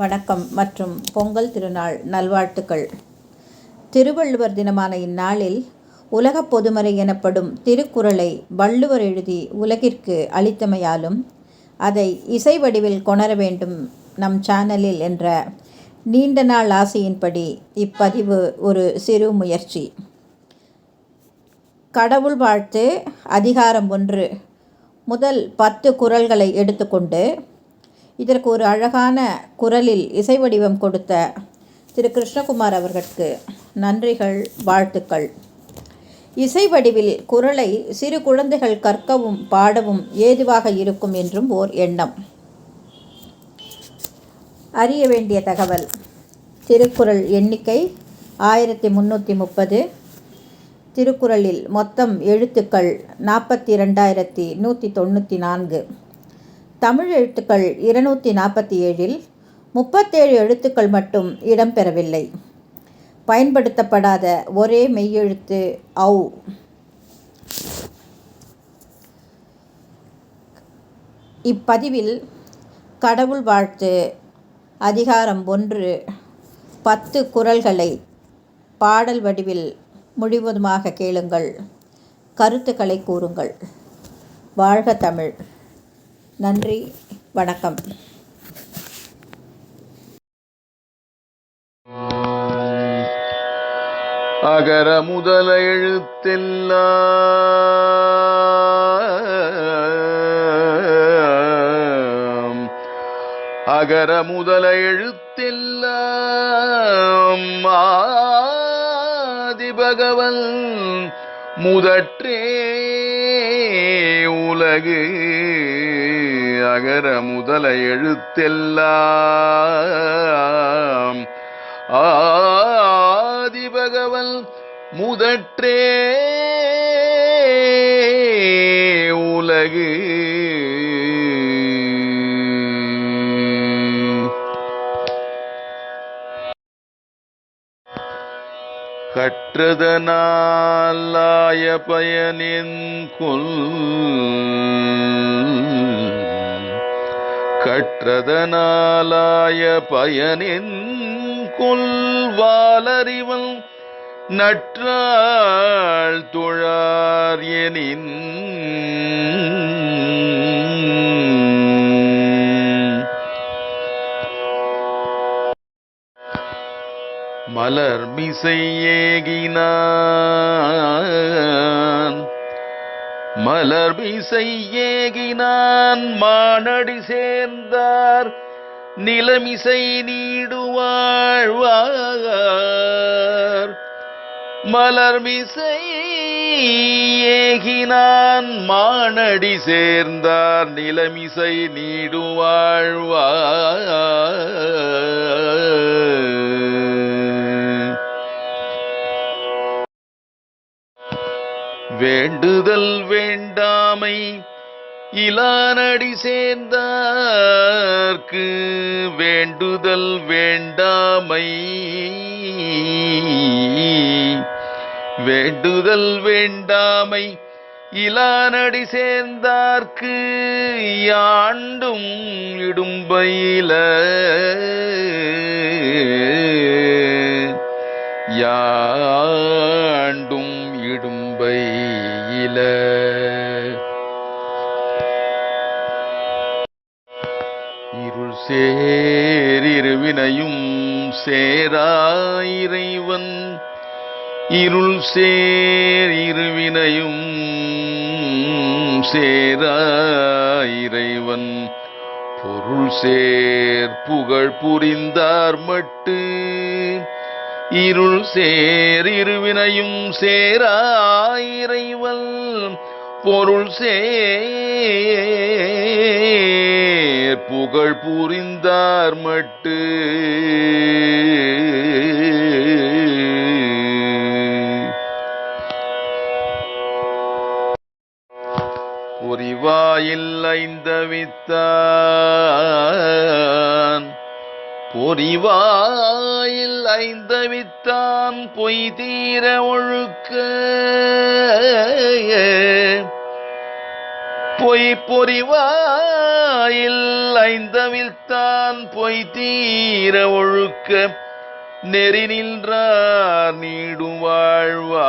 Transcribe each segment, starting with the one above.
வணக்கம் மற்றும் பொங்கல் திருநாள் நல்வாழ்த்துக்கள். திருவள்ளுவர் தினமான இந்நாளில் உலகப் பொதுமறை எனப்படும் திருக்குறளை வள்ளுவர் எழுதி உலகிற்கு அளித்தமையாலும் அதை இசை வடிவில் கொணர வேண்டும் நம் சேனலில் என்ற நீண்ட நாள் ஆசையின்படி இப்பதிவு ஒரு சிறு முயற்சி. கடவுள் வாழ்த்து அதிகாரம் 1 முதல் 10 குறள்களை எடுத்துக்கொண்டு இதற்கு ஒரு அழகான குரலில் இசை வடிவம் கொடுத்த திரு கிருஷ்ணகுமார் அவர்களுக்கு நன்றிகள், வாழ்த்துக்கள். இசை வடிவில் குறளை சிறு குழந்தைகள் கற்கவும் பாடவும் ஏதுவாக இருக்கும் என்றும் ஓர் எண்ணம். அறிய வேண்டிய தகவல்: திருக்குறள் எண்ணிக்கை 1330. திருக்குறளில் மொத்தம் எழுத்துக்கள் 42,194. தமிழ் எழுத்துக்கள் 247. 37 எழுத்துக்கள் மட்டும் இடம்பெறவில்லை. பயன்படுத்தப்படாத ஒரே மெய்யெழுத்து ஔ. இப்பதிவில் கடவுள் வாழ்த்து அதிகாரம் 1 10 குறள்களை பாடல் வடிவில் முழுவதுமாக கேளுங்கள், கருத்துக்களை கூறுங்கள். வாழ்க தமிழ். நன்றி, வணக்கம். அகர முதல எழுத்தெல்லாம் அகர முதல எழுத்தெல்லாம் ஆதிபகவன் முதற்றே உலகு. அகர முதல எழுத்தெல்லாம் ஆதிபகவன் முதற்றே உலகு. கற்றதனாலாய பயனின் கொல் கற்றதனாலாய பயனின் கொல்வாலறிவன் நற்றாள் தொழார் எனின் மலர்மிசை ஏகினான் மலர்மிசை ஏகினான் மானடி சேர்ந்தார் நிலமிசை நீடுவாழ்வார். மலர்மிசை ஏகினான் மானடி சேர்ந்தார் நிலமிசை நீடுவாழ்வார். வேண்டுதல் வேண்டாமை இலானடி சேர்ந்தார்க்கு வேண்டுதல் வேண்டாமை வேண்டுதல் வேண்டாமை இலானடி சேர்ந்தார்க்கு யாண்டும் இடும்பையில யாண்டும் இடும்பையில. இருள் சேரிருவினையும் சேராயிரைவன் இருள் சேரிருவினையும் சேராயிரைவன் பொருள் சேர் புகழ் புரிந்தார் மட்டு. இருள் சேரிருவினையும் சேராயிரைவன் பொருள் சேர் புகழ் புரிந்தார் மட்டு. பொறிவாயில் ஐந்தவித்தான் பொறிவாயில் ஐந்தவித்தான் பொய் தீர ஒழுக்க பொய் பொறிவாயில் வாயில் ஐந்தவில்தான் பொய் தீர ஒழுக்க நெறி நின்றார் நீடும் வாழ்வா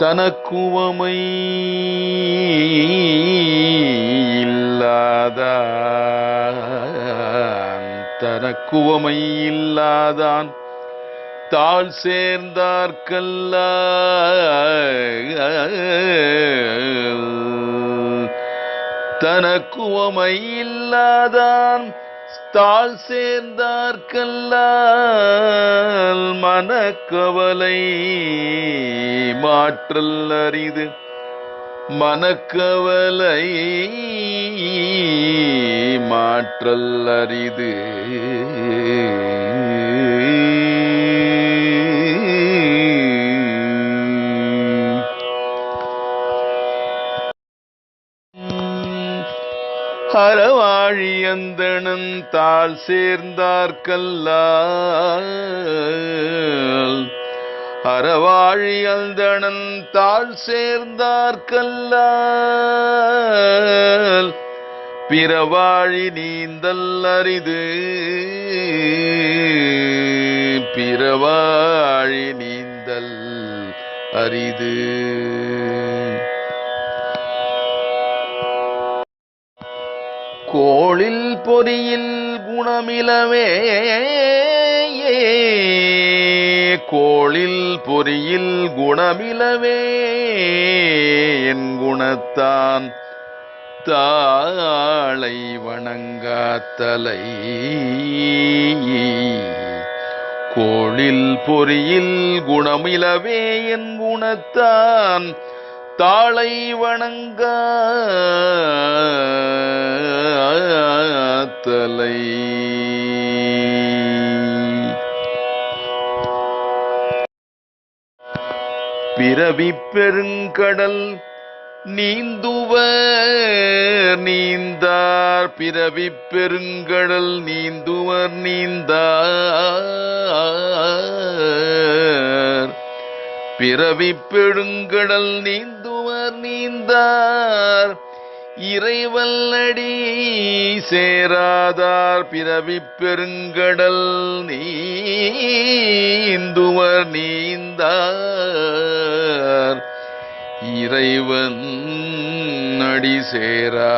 தனக்குவமை இல்லாதான் தாழ் சேர்ந்தார்கல்ல தனக்குவமை இல்லாதான் தாழ் சேர்ந்தார்கல்லால் மனக்கவலை மாற்றல் அரிது மனக்கவலை மாற்றல் அரிது அறவாழி அந்தணன் தாழ் சேர்ந்தார்கல்லால் அறவாழி அந்தணன் தாழ் சேர்ந்தார்கல்லால் பிறவாழி நீந்தல் அரிது பிறவாழி நீந்தல் அரிது கோளில் பொறியில் குணமிலவே கோளில் பொறியில் குணமிலவே என் குணத்தான் தாளை வணங்காத்தலை கோளில் பொறியில் குணமிலவே என் குணத்தான் தாளை வணங்காத்தலை பிறவி பெருங்கடல் நீந்துவர் நீந்தார் பிறவி பெருங்கடல் நீந்துவர் நீந்தார் பிறவி பெருங்கடல் நீந்துவர் நீந்தார் இறைவல்லடி சேராதார் பிறவி பெருங்கடல் நீந்துவர் நீந்தார் இறைவன் அடி சேராதார்